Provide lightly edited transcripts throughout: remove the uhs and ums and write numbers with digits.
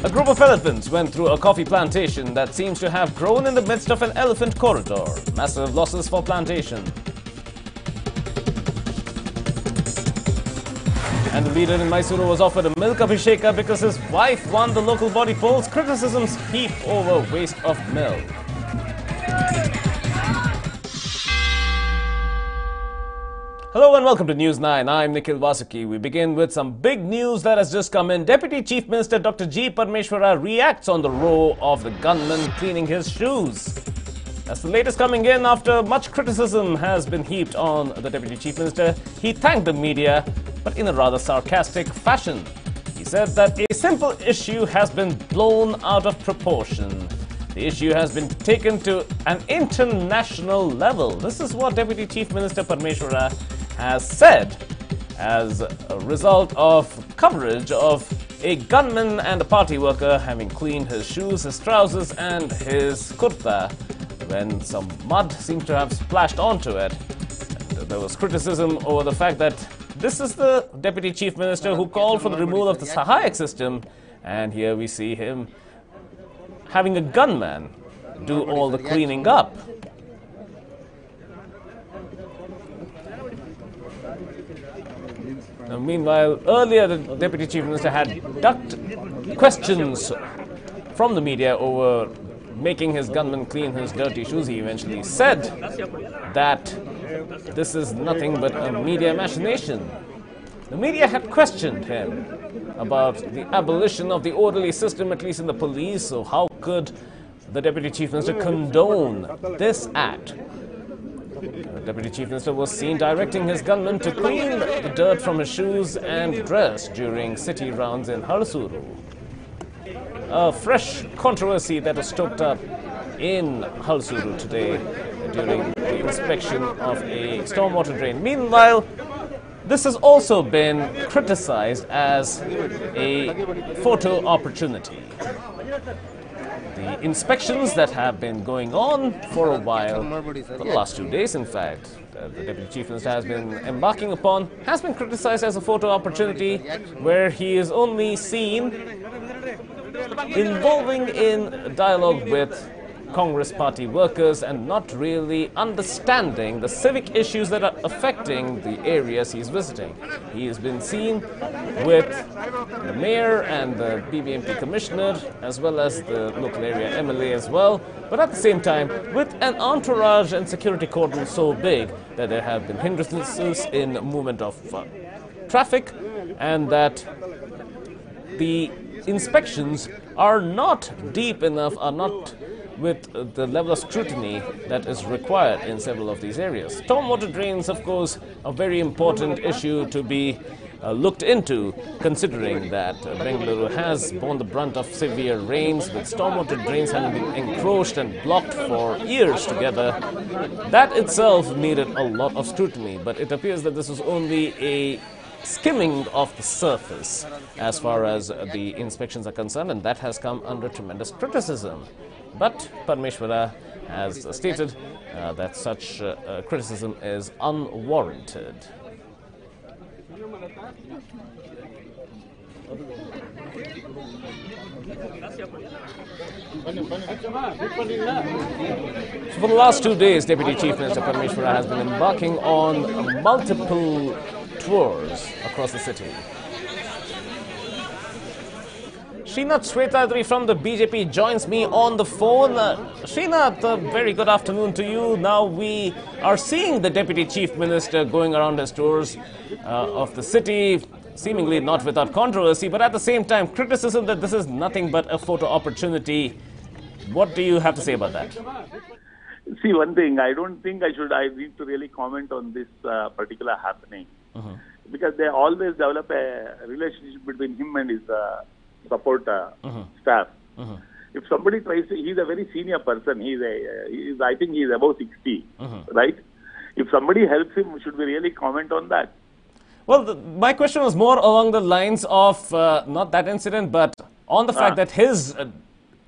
A group of elephants went through a coffee plantation that seems to have grown in the midst of an elephant corridor. Massive losses for plantation. And the leader in Mysuru was offered a milk abhisheka because his wife won the local body polls. Criticisms heap over waste of milk. Hello and welcome to News9. I'm Nikhil Vasuki. We begin with some big news that has just come in. Deputy Chief Minister Dr. G. Parmeshwara reacts on the row of the gunman cleaning his shoes. That's the latest coming in after much criticism has been heaped on the Deputy Chief Minister. He thanked the media, but in a rather sarcastic fashion. He said that a simple issue has been blown out of proportion. The issue has been taken to an international level. This is what Deputy Chief Minister Parmeshwara has said as a result of coverage of a gunman and a party worker having cleaned his shoes, his trousers and his kurta when some mud seemed to have splashed onto it. And there was criticism over the fact that this is the Deputy Chief Minister who called for the removal of the Sahayak system, and here we see him having a gunman do all the cleaning up. Now, meanwhile, earlier the Deputy Chief Minister had ducked questions from the media over making his gunman clean his dirty shoes. He eventually said that this is nothing but a media machination. The media had questioned him about the abolition of the orderly system, at least in the police, so how could the Deputy Chief Minister condone this act? The Deputy Chief Minister was seen directing his gunman to clean the dirt from his shoes and dress during city rounds in Harsuru. A fresh controversy that was stoked up in Harsuru today during the inspection of a stormwater drain. Meanwhile, this has also been criticized as a photo opportunity. The inspections that have been going on for a while, for the last 2 days in fact, the Deputy Chief Minister has been embarking upon, has been criticized as a photo opportunity where he is only seen involving in dialogue with Congress party workers and not really understanding the civic issues that are affecting the areas he's visiting. He has been seen with the mayor and the BBMP commissioner as well as the local area MLA as well, but at the same time with an entourage and security cordon so big that there have been hindrances in movement of traffic, and that the inspections are not deep enough, are not with the level of scrutiny that is required in several of these areas. Stormwater drains, of course, a very important issue to be looked into, considering that Bengaluru has borne the brunt of severe rains, with stormwater drains having been encroached and blocked for years together. That itself needed a lot of scrutiny, but it appears that this was only a skimming of the surface as far as the inspections are concerned, and that has come under tremendous criticism. But Parmeshwara has stated that such criticism is unwarranted. So for the last 2 days, Deputy Chief Minister Parmeshwara has been embarking on multiple tours across the city. Srinath Shwetadri from the BJP joins me on the phone. Srinath, a very good afternoon to you. Now we are seeing the Deputy Chief Minister going around his tours of the city, seemingly not without controversy, but at the same time criticism that this is nothing but a photo opportunity. What do you have to say about that? See, one thing, I don't think I need to really comment on this particular happening. Because they always develop a relationship between him and his support staff. If somebody tries to, he's a very senior person. I think he's above 60, right? If somebody helps him, should we really comment on that? Well, my question was more along the lines of not that incident, but on the fact that his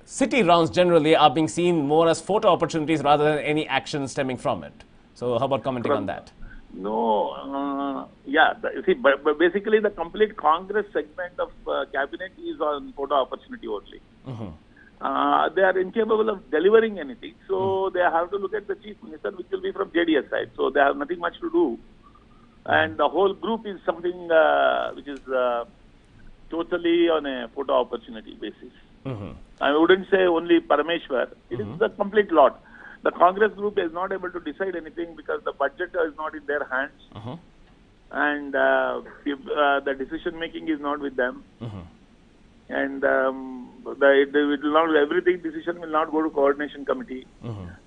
city rounds generally are being seen more as photo opportunities rather than any action stemming from it. So how about commenting on that? No, yeah. See, but basically the complete Congress segment of cabinet is on photo opportunity only. They are incapable of delivering anything, so they have to look at the chief minister, which will be from JDS side. So they have nothing much to do, and the whole group is something which is totally on a photo opportunity basis. I wouldn't say only Parameshwar. It is the complete lot. The Congress group is not able to decide anything because the budget is not in their hands, and the decision making is not with them. And everything decision will not go to coordination committee.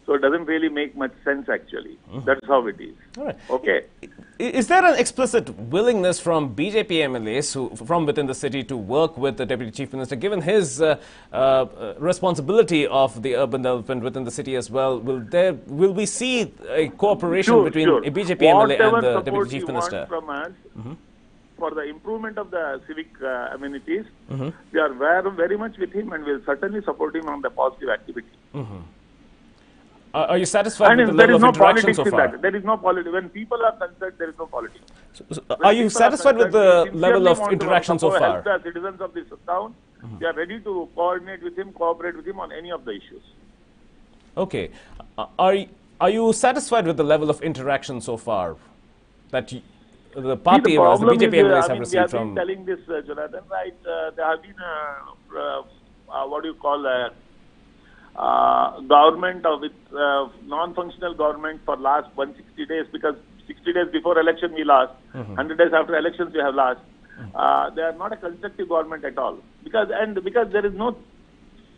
So it doesn't really make much sense actually. That's how it is. All right. Okay. Is there an explicit willingness from BJP MLAs from within the city to work with the Deputy Chief Minister, given his responsibility of the urban development within the city as well? Will we see a cooperation between a BJP MLA and the Deputy Chief Minister? From us, for the improvement of the civic amenities, we are very much with him and will certainly support him on the positive activity. Are you satisfied with the level of interaction so far? There is no politics. When people are concerned, there is no politics. So are you satisfied with the level of interaction so far? Help the citizens of this town. We are ready to coordinate with him, cooperate with him on any of the issues. Okay. Are you satisfied with the level of interaction so far that the party, the BJP MLAs have received from? We have been telling this, Jonathan, right? There have been, what do you call, government with non-functional government for last 160 days, because 60 days before election we lost, 100 days after elections we have lost. They are not a constructive government at all, because there is no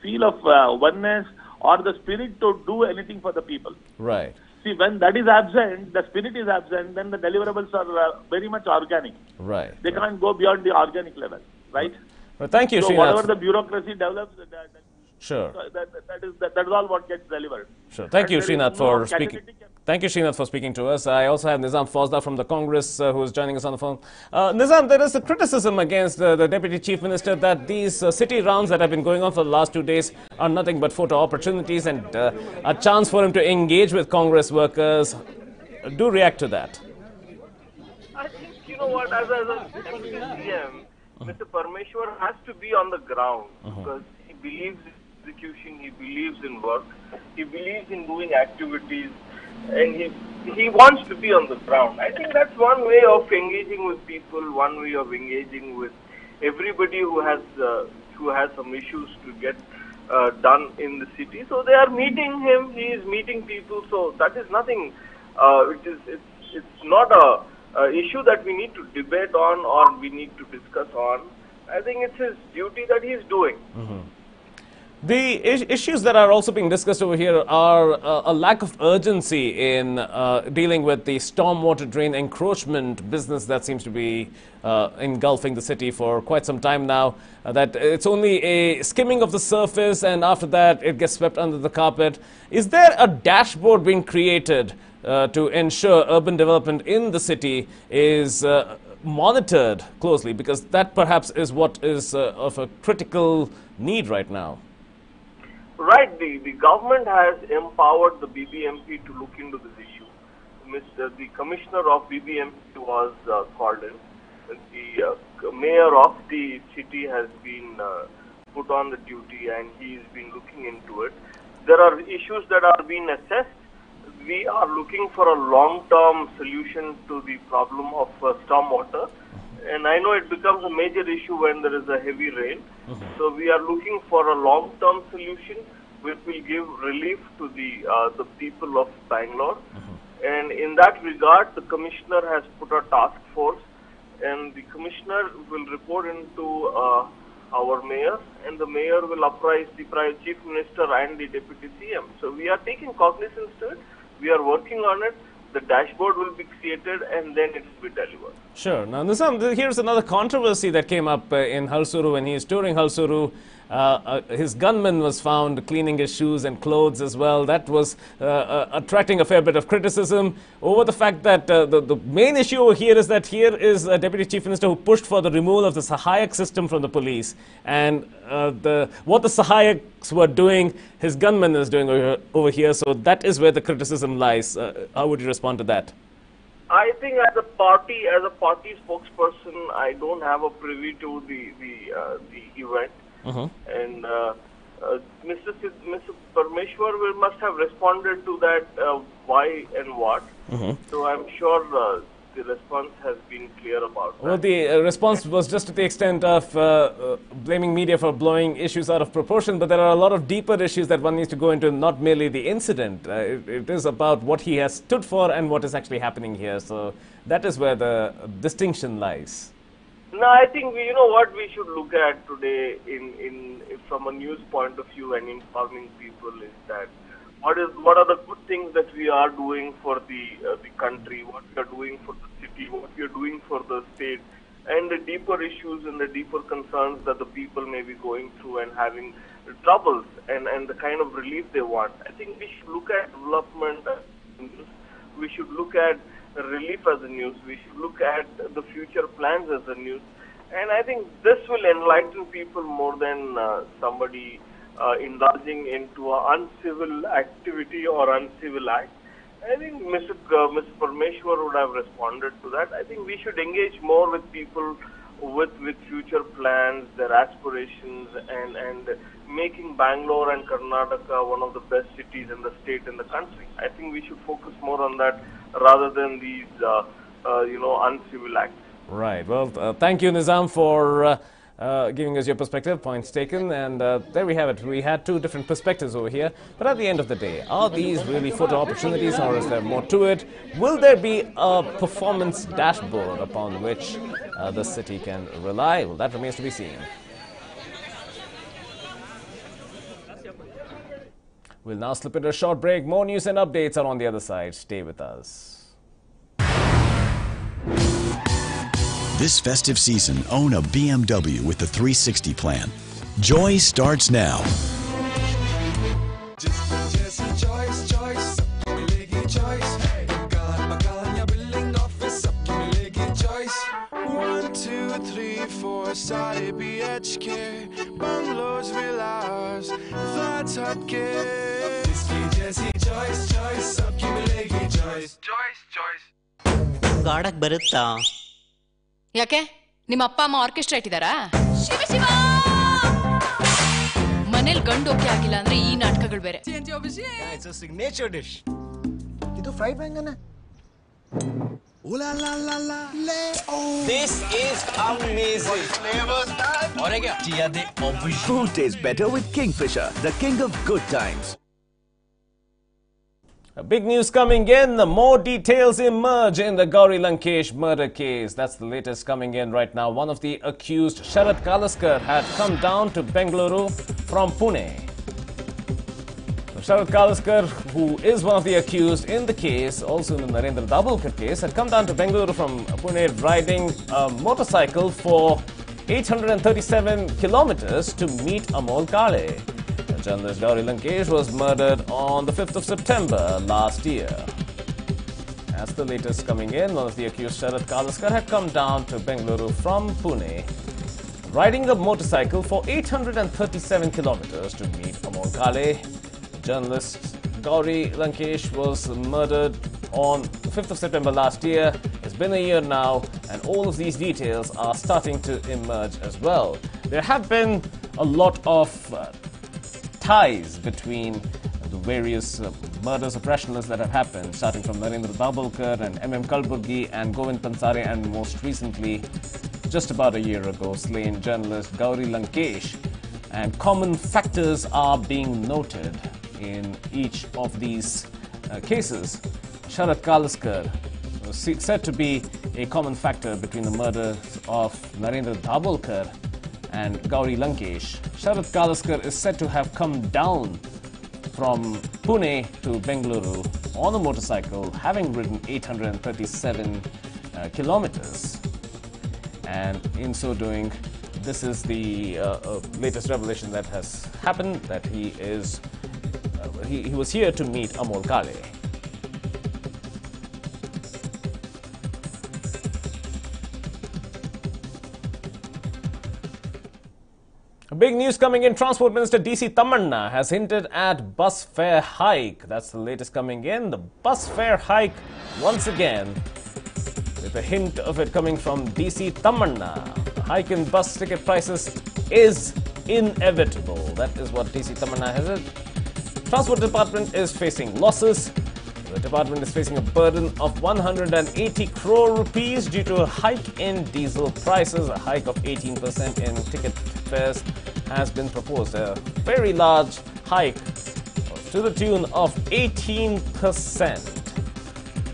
feel of oneness or the spirit to do anything for the people. Right. See, when that is absent, the spirit is absent, then the deliverables are very much organic. Right. They can't go beyond the organic level, right? Well, thank you, so Srinath. Whatever the bureaucracy develops, sure. That is all what gets delivered. Sure. Thank you, Srinath, for speaking. Thank you, Srinath, for speaking to us. I also have Nizam Fauzdar from the Congress who is joining us on the phone. Nizam, there is a criticism against the Deputy Chief Minister that these city rounds that have been going on for the last 2 days are nothing but photo opportunities and a chance for him to engage with Congress workers. Do react to that. I think, you know what, as a CM, Mr. Parameshwar has to be on the ground because he believes in execution, he believes in work, he believes in doing activities, and he wants to be on the ground. I think that's one way of engaging with people, one way of engaging with everybody who has some issues to get done in the city. So they are meeting him, he is meeting people, so that is nothing, it's not a issue that we need to debate on or we need to discuss on. I think it's his duty that he is doing. The issues that are also being discussed over here are a lack of urgency in dealing with the stormwater drain encroachment business that seems to be engulfing the city for quite some time now. That it's only a skimming of the surface and after that it gets swept under the carpet. Is there a dashboard being created to ensure urban development in the city is monitored closely? Because that perhaps is what is of a critical need right now. Right, the government has empowered the BBMP to look into this issue. The commissioner of BBMP was called in. The mayor of the city has been put on the duty and he's been looking into it. There are issues that are being assessed. We are looking for a long-term solution to the problem of stormwater. And I know it becomes a major issue when there is a heavy rain. So we are looking for a long-term solution which will give relief to the people of Bangalore. And in that regard, the commissioner has put a task force, and the commissioner will report into our mayor, and the mayor will apprise the chief minister and the deputy CM. So we are taking cognizance to it. We are working on it. The dashboard will be created and then it will be delivered. Sure. Now, Nizam, here's another controversy that came up in Hulsuru when he is touring Hulsuru. His gunman was found cleaning his shoes and clothes as well. That was attracting a fair bit of criticism over the fact that the main issue over here is that here is a Deputy Chief Minister who pushed for the removal of the Sahayak system from the police. And what the Sahayaks were doing, his gunman is doing over here. So that is where the criticism lies. How would you respond to that? I think as a party spokesperson, I don't have a privy to the event, and Mr. Parmeshwar must have responded to that why and what. So I'm sure the response has been clear about that. Well, the response was just to the extent of blaming media for blowing issues out of proportion, but there are a lot of deeper issues that one needs to go into, not merely the incident. It is about what he has stood for and what is actually happening here. So that is where the distinction lies. No, I think what we should look at today from a news point of view and informing people is that what are the good things that we are doing for the country, what we are doing for the city, what we are doing for the state, and the deeper issues and the deeper concerns that the people may be going through and having troubles and the kind of relief they want. I think we should look at development as news. We should look at relief as a news. We should look at the future plans as a news. And I think this will enlighten people more than somebody indulging into an uncivil activity or uncivil act. I think Mr. Parmeshwar would have responded to that. I think we should engage more with people with future plans, their aspirations, and making Bangalore and Karnataka one of the best cities in the state and the country. I think we should focus more on that rather than these, uncivil acts. Right. Well, thank you, Nizam, for giving us your perspective. Points taken. And there we have it. We had two different perspectives over here. But at the end of the day, are these really photo opportunities, or is there more to it? Will there be a performance dashboard upon which the city can rely? Well, that remains to be seen. We'll now slip into a short break. More news and updates are on the other side. Stay with us. This festive season, own a BMW with the 360 plan. Joy starts now. ಗಾಡಕ್ ಬರುತ್ತಾ? ಯಾಕೆ ನಿಮ್ಮ ಅಪ್ಪ ಅಮ್ಮ orchestra ಇಟ್ಟಿದಾರಾ? Shiva Shiva ಮನೇಲಿ ಗಂಡು okay ಆಗಿಲ್ಲ ಅಂದ್ರೆ ಈ ನಾಟಕಗಳು ಬೇರೆ. It's a signature dish. ಇದು ಫ್ರೈಡ್ ಬ್ಯಾಂಗನ. This is amazing. और क्या? Chia they obvious. Food tastes better with Kingfisher, the king of good times. Big news coming in. More details emerge in the Gauri Lankesh murder case. That's the latest coming in right now. One of the accused, Sharat Kalaskar, had come down to Bengaluru from Pune. Sharat Kalaskar, who is one of the accused in the case, also in the Narendra Dabholkar case, had come down to Bengaluru from Pune riding a motorcycle for 837 kilometers to meet Amol Kale. Journalist Gauri Lankesh was murdered on the 5th of September last year. As the latest coming in, one of the accused, Sharat Kalaskar, had come down to Bengaluru from Pune, riding a motorcycle for 837 kilometers to meet Amol Kale. Journalist Gauri Lankesh was murdered on the 5th of September last year. It's been a year now, and all of these details are starting to emerge as well. There have been a lot of ties between the various murders of rationalists that have happened, starting from Narendra Dabholkar and M.M. Kalburgi and Govind Pansare, and most recently, just about a year ago, slain journalist Gauri Lankesh. And common factors are being noted in each of these cases. Sharat Kalaskar was said to be a common factor between the murders of Narendra Dabholkar and Gauri Lankesh. Sharat Kalaskar is said to have come down from Pune to Bengaluru on a motorcycle, having ridden 837 kilometers. And in so doing, this is the latest revelation that has happened, that he was here to meet Amol Kale. Big news coming in. Transport Minister D.C. Tammanna has hinted at bus fare hike. That's the latest coming in. The bus fare hike, once again, with a hint of it coming from DC Tamanna. The hike in bus ticket prices is inevitable. That is what DC Tamanna has said. Transport Department is facing losses. The department is facing a burden of 180 crore rupees due to a hike in diesel prices. A hike of 18% in ticket fares has been proposed. A very large hike to the tune of 18%,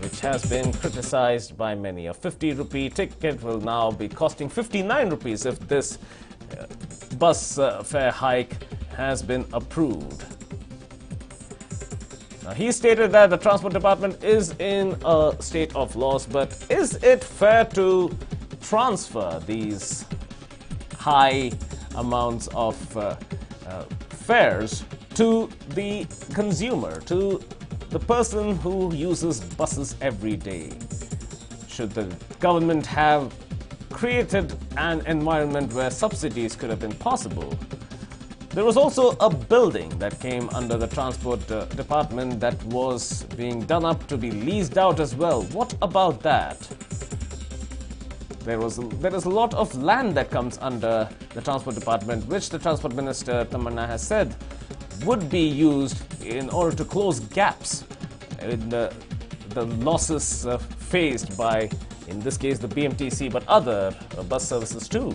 which has been criticized by many. A 50 rupee ticket will now be costing 59 rupees if this bus fare hike has been approved. Now, he stated that the Transport Department is in a state of loss, but is it fair to transfer these high amounts of fares to the consumer, to the person who uses buses every day? Should the government have created an environment where subsidies could have been possible? There was also a building that came under the Transport Department that was being done up to be leased out as well. What about that? There is a lot of land that comes under the Transport Department, which the Transport Minister Tamanna has said would be used in order to close gaps in the losses faced by, in this case, the BMTC, but other bus services too.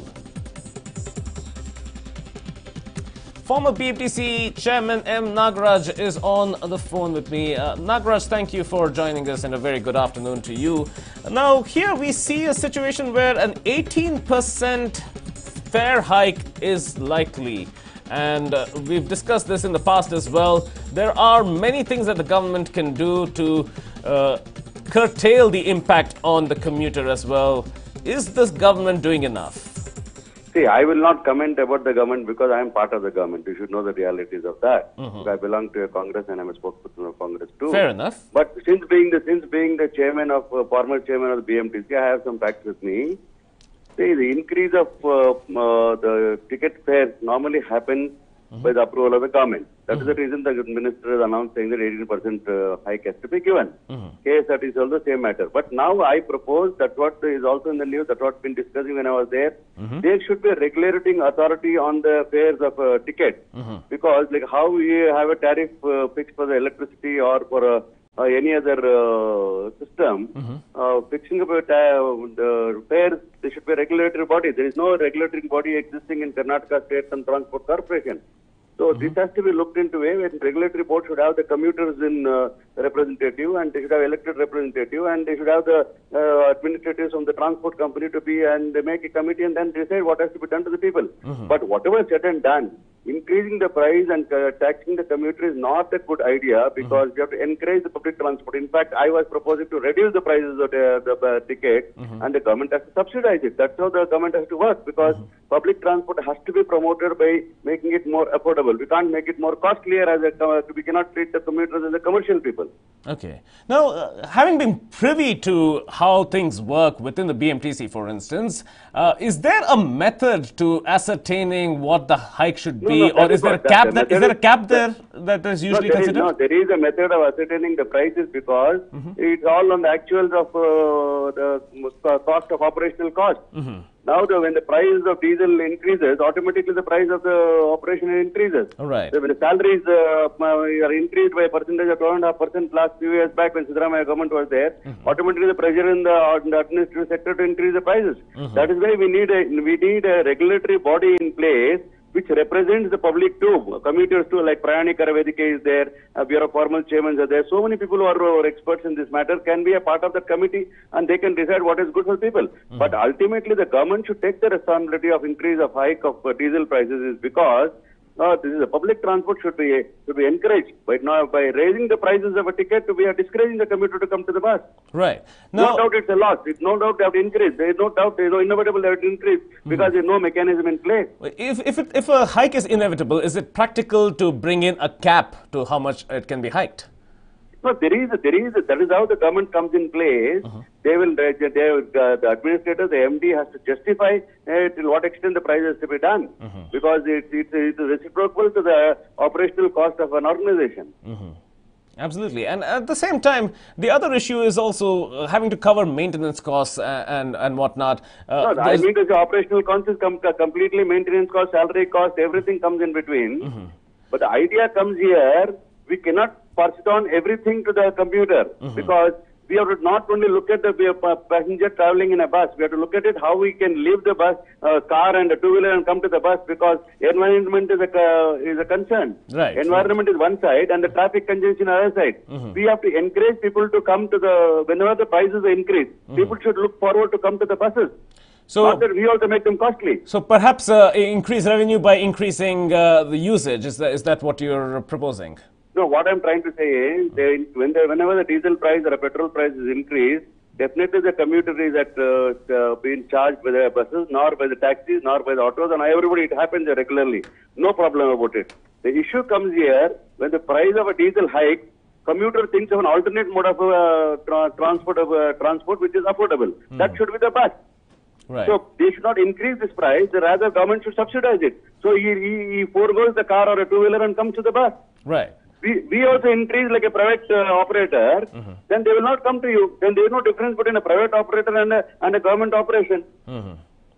Former BMTC Chairman M. Nagaraj is on the phone with me. Nagaraj, thank you for joining us and a very good afternoon to you. Now, here we see a situation where an 18% fare hike is likely. And we've discussed this in the past as well. There are many things that the government can do to curtail the impact on the commuter as well. Is this government doing enough? See, I will not comment about the government because I am part of the government. You should know the realities of that. I belong to a Congress and I'm a spokesperson of Congress too. Fair enough. But since being the chairman of former chairman of the BMTC, I have some facts with me. See, the increase of the ticket fares normally happens by the approval of the government. That is the reason the minister has announced saying that 18% hike has to be given. KSRT is also the same matter. But now I propose that what is also in the news, that what's been discussing when I was there, there should be a regulating authority on the fares of tickets. Because like how we have a tariff fixed for the electricity or for any other system, fixing about the fares, there should be a regulatory body. There is no regulatory body existing in Karnataka State and Transport Corporation. So this has to be looked into a way. Regulatory board should have the commuters in representative, and they should have elected representative, and they should have the administrators from the transport company to be, and they make a committee and then decide what has to be done to the people. But whatever said and done, increasing the price and taxing the commuter is not a good idea, because you have to encourage the public transport. In fact, I was proposing to reduce the prices of the ticket, and the government has to subsidize it. That's how the government has to work, because public transport has to be promoted by making it more affordable. We can't make it more costlier we cannot treat the commuters as the commercial people. Okay. Now, having been privy to how things work within the BMTC, for instance, is there a method to ascertaining what the hike should be, or is there a cap? Is there a cap there that is usually considered? There is a method of ascertaining the prices, because it's all on the actuals of the cost of operational cost. Now, when the price of diesel increases, automatically the price of the operation increases. All right. So when the salaries are increased by a percentage of 12.5% last few years back when Siddaramaiah government was there, automatically the pressure in the administrative sector to increase the prices. That is why we need a regulatory body in place which represents the public too, commuters too, like Prayani Karavedike is there, Bureau of Formal Chairmen are there. So many people who are experts in this matter can be a part of that committee, and they can decide what is good for people. But ultimately, the government should take the responsibility of increase of hike of diesel prices, is because this is a public transport should be encouraged. But now by raising the prices of a ticket, we are discouraging the commuter to come to the bus. Right. No doubt it's a loss. It's no doubt they have to increase. There is no doubt, there is no inevitable they have to increase, because there is no mechanism in place. If a hike is inevitable, is it practical to bring in a cap to how much it can be hiked? No, that is how the government comes in place. The administrator, the MD has to justify till what extent the price has to be done, because it's reciprocal to the operational cost of an organization. Absolutely. And at the same time, the other issue is also having to cover maintenance costs and whatnot. No, I mean the operational costs is completely maintenance cost, salary cost, everything comes in between. But the idea comes here, we cannot pass it on everything to the computer because we have to not only look at the passenger traveling in a bus, we have to look at it how we can leave the bus, car and a two-wheeler and come to the bus because environment is a concern. Right. Environment is one side and the traffic congestion other side. We have to encourage people to come to whenever the prices increase, people should look forward to come to the buses. So not that we also make them costly. So perhaps increase revenue by increasing the usage. Is that what you're proposing? No, what I'm trying to say is, whenever the diesel price or a petrol price is increased, definitely the commuter is being charged by the buses, nor by the taxis, nor by the autos, and everybody, it happens regularly. No problem about it. The issue comes here, when the price of a diesel hikes, commuter thinks of an alternate mode of transport which is affordable. That should be the bus. Right. So they should not increase this price, rather government should subsidize it. So he foregoes the car or a two-wheeler and comes to the bus. Right. We also increase like a private operator, then they will not come to you. Then there is no difference between a private operator and a government operation.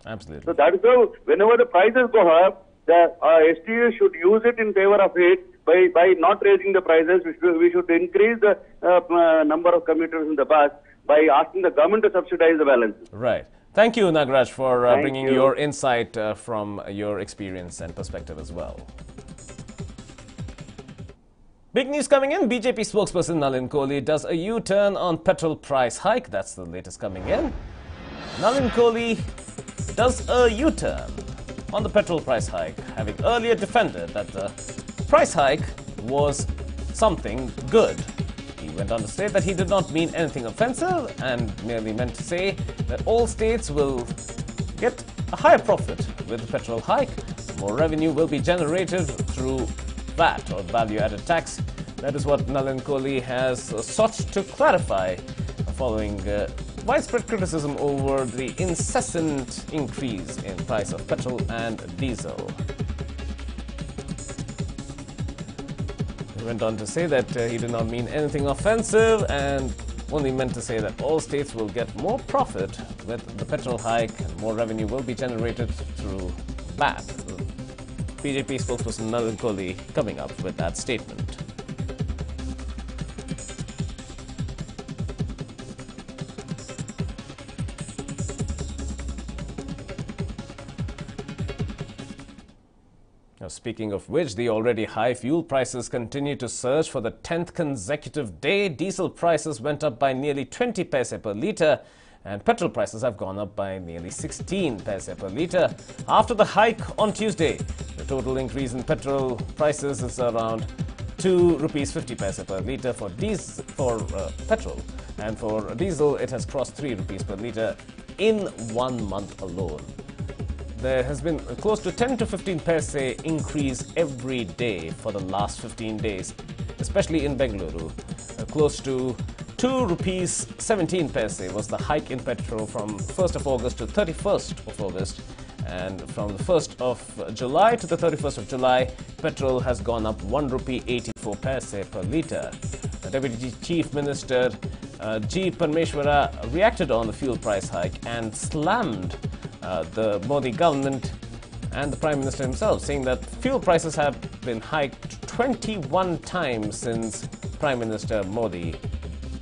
Absolutely. So that is how whenever the prices go up, the STU should use it in favor of it by not raising the prices. We should increase the number of commuters in the bus by asking the government to subsidize the balance. Right. Thank you, Nagaraj, for bringing you. your insight from your experience and perspective as well. Big news coming in. BJP spokesperson Nalin Kohli does a U-turn on petrol price hike. That's the latest coming in. Nalin Kohli does a U-turn on the petrol price hike, having earlier defended that the price hike was something good. He went on to say that he did not mean anything offensive and merely meant to say that all states will get a higher profit with the petrol hike. More revenue will be generated through VAT or value-added tax. That is what Nalin Kohli has sought to clarify following widespread criticism over the incessant increase in price of petrol and diesel. He went on to say that he did not mean anything offensive and only meant to say that all states will get more profit with the petrol hike and more revenue will be generated through VAT. BJP spokesperson Nalin Kohli coming up with that statement. Now, speaking of which, the already high fuel prices continue to surge for the 10th consecutive day. Diesel prices went up by nearly 20 paise per litre, and petrol prices have gone up by nearly 16 paise per litre. After the hike on Tuesday, the total increase in petrol prices is around ₹2.50 per litre for petrol, and for diesel it has crossed ₹3 per litre in 1 month alone. There has been close to 10 to 15 paise increase every day for the last 15 days, especially in Bengaluru. Close to ₹2.17 was the hike in petrol from 1st of August to 31st of August. And from the 1st of July to the 31st of July, petrol has gone up ₹1.84 per litre. The Deputy Chief Minister G. Parmeshwara reacted on the fuel price hike and slammed the Modi government and the Prime Minister himself, saying that fuel prices have been hiked 21 times since Prime Minister Modi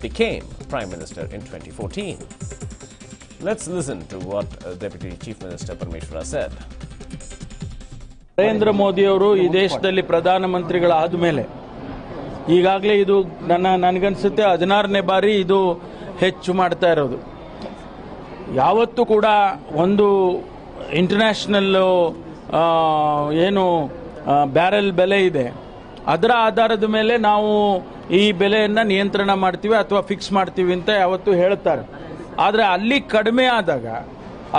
became Prime Minister in 2014. Let's listen to what Deputy Chief Minister Parmeshwara said. Narendra Modi ಅವರು ಈ ದೇಶದಲ್ಲಿ ಪ್ರಧಾನಮಂತ್ರಿಗಳಾದ ಮೇಲೆ ಈಗಾಗಲೇ ಇದು ನನಗನ್ಸುತ್ತೆ 16ನೇ ಬಾರಿ ಇದು ಹೆಚ್ಚು ಮಾಡ್ತಾ ಇರೋದು. ಯಾವತ್ತೂ ಕೂಡ ಒಂದು ಇಂಟರ್ನ್ಯಾಷನಲ್ ಏನು ಬ್ಯಾರೆಲ್ ಬೆಲೆ ಇದೆ ಅದರ ಆಧಾರದ ಮೇಲೆ ನಾವು ಈ ಬೆಲೆಯನ್ನು ನಿಯಂತ್ರಣ ಮಾಡ್ತೀವಿ ಅಥವಾ ಫಿಕ್ಸ್ ಮಾಡ್ತೀವಿ ಅಂತ ಯಾವತ್ತೂ ಹೇಳ್ತಾರೆ. ಆದರೆ ಅಲ್ಲಿ ಕಡಿಮೆ ಆದಾಗ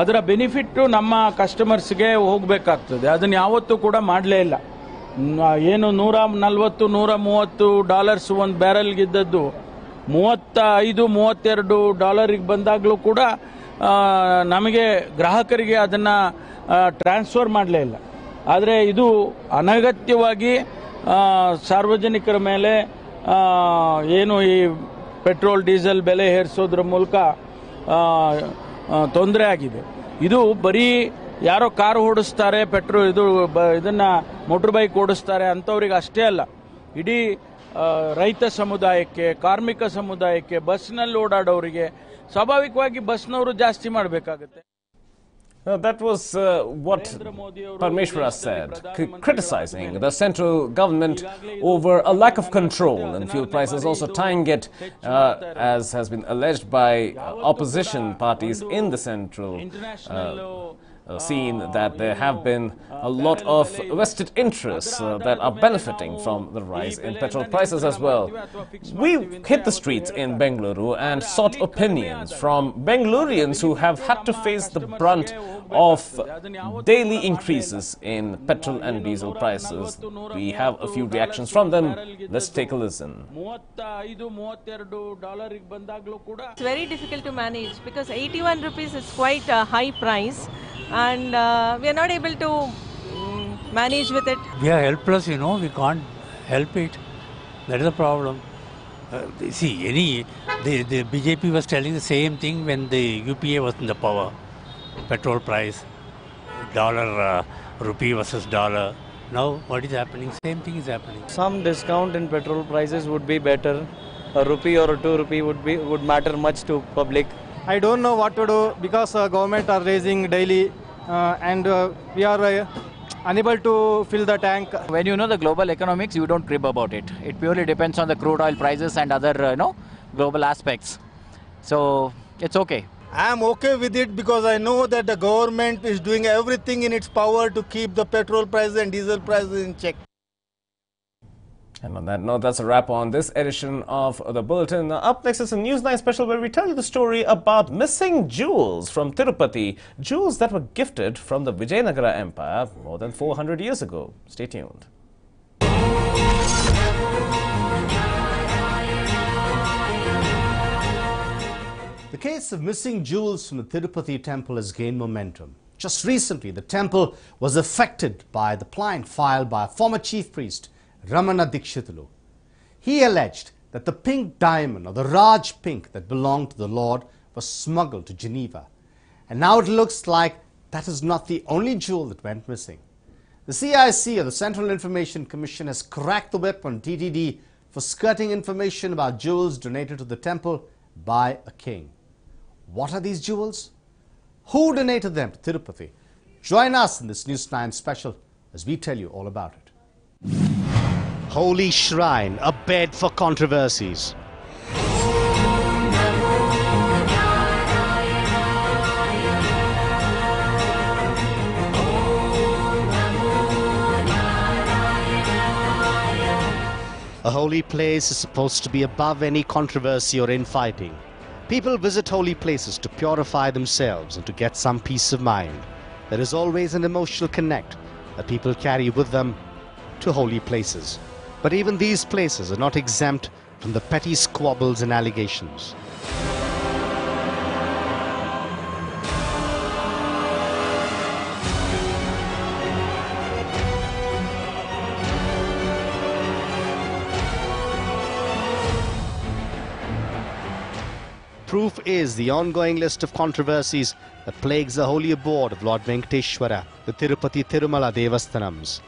ಅದರ ಬೆನಿಫಿಟ್ಟು ನಮ್ಮ ಕಸ್ಟಮರ್ಸ್ಗೆ ಹೋಗಬೇಕಾಗ್ತದೆ. ಅದನ್ನು ಯಾವತ್ತೂ ಕೂಡ ಮಾಡಲೇ ಇಲ್ಲ. ಏನು $140-130 ಒಂದು ಬ್ಯಾರೆಲ್ಗಿದ್ದದ್ದು $35-32 ಬಂದಾಗಲೂ ಕೂಡ ನಮಗೆ ಗ್ರಾಹಕರಿಗೆ ಅದನ್ನು ಟ್ರಾನ್ಸ್ಫರ್ ಮಾಡಲೇ ಇಲ್ಲ. ಆದರೆ ಇದು ಅನಗತ್ಯವಾಗಿ ಸಾರ್ವಜನಿಕರ ಮೇಲೆ ಏನು ಈ ಪೆಟ್ರೋಲ್ ಡೀಸೆಲ್ ಬೆಲೆ ಏರಿಸೋದ್ರ ಮೂಲಕ ತೊಂದರೆ ಆಗಿದೆ. ಇದು ಬರೀ ಯಾರೋ ಕಾರು ಓಡಿಸ್ತಾರೆ, ಇದನ್ನ ಮೋಟರ್ ಬೈಕ್ ಓಡಿಸ್ತಾರೆ ಅಂಥವ್ರಿಗೆ ಅಷ್ಟೇ ಅಲ್ಲ, ಇಡೀ ರೈತ ಸಮುದಾಯಕ್ಕೆ, ಕಾರ್ಮಿಕ ಸಮುದಾಯಕ್ಕೆ, ಬಸ್ನಲ್ಲಿ ಓಡಾಡೋರಿಗೆ ಸ್ವಾಭಾವಿಕವಾಗಿ ಬಸ್ನವರು ಜಾಸ್ತಿ ಮಾಡಬೇಕಾಗುತ್ತೆ. That was what Parmeshwara said, criticizing the central government over a lack of control in fuel prices, also tying it, as has been alleged by opposition parties in the central scene, that there have been a lot of vested interests that are benefiting from the rise in petrol prices as well. We hit the streets in Bengaluru and sought opinions from Bengalurians who have had to face the brunt of daily increases in petrol and diesel prices. We have a few reactions from them. Let's take a listen. It's very difficult to manage because 81 rupees is quite a high price, and we are not able to manage with it. We are helpless, we can't help it. That is the problem. See, the BJP was telling the same thing when the UPA was in the power. Petrol price, dollar, rupee versus dollar. Now what is happening? Same thing is happening. Some discount in petrol prices would be better. A rupee or a 2 rupee would matter much to public. I don't know what to do because government are raising daily and we are unable to fill the tank. When you know the global economics, you don't crib about it. It purely depends on the crude oil prices and other global aspects. So it's okay. I am okay with it because I know that the government is doing everything in its power to keep the petrol prices and diesel prices in check. And on that note, that's a wrap on this edition of the Bulletin. Up next is a News9 special where we tell you the story about missing jewels from Tirupati, jewels that were gifted from the Vijayanagara Empire more than 400 years ago. Stay tuned. The case of missing jewels from the Tirupati temple has gained momentum. Just recently, the temple was affected by the plaint filed by a former chief priest, Ramana Dikshitulu. He alleged that the pink diamond or the Raj pink that belonged to the Lord was smuggled to Geneva. And now it looks like that is not the only jewel that went missing. The CIC, or the Central Information Commission, has cracked the whip on TTD for skirting information about jewels donated to the temple by a king. What are these jewels? Who donated them to Tirupati? Join us in this News9 special as we tell you all about it. Holy Shrine, a bed for controversies. A holy place is supposed to be above any controversy or infighting. People visit holy places to purify themselves and to get some peace of mind. There is always an emotional connect that people carry with them to holy places. But even these places are not exempt from the petty squabbles and allegations. Proof is the ongoing list of controversies that plagues the holy abode of Lord Venkateshwara, the Tirupati Tirumala Devasthanams.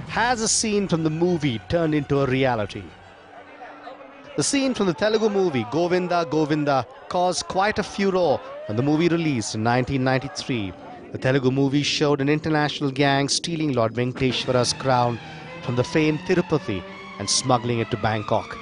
Has a scene from the movie turned into a reality? The scene from the Telugu movie Govinda Govinda caused quite a furore when the movie released in 1993. The Telugu movie showed an international gang stealing Lord Venkateshwara's crown from the famed Tirupati and smuggling it to Bangkok.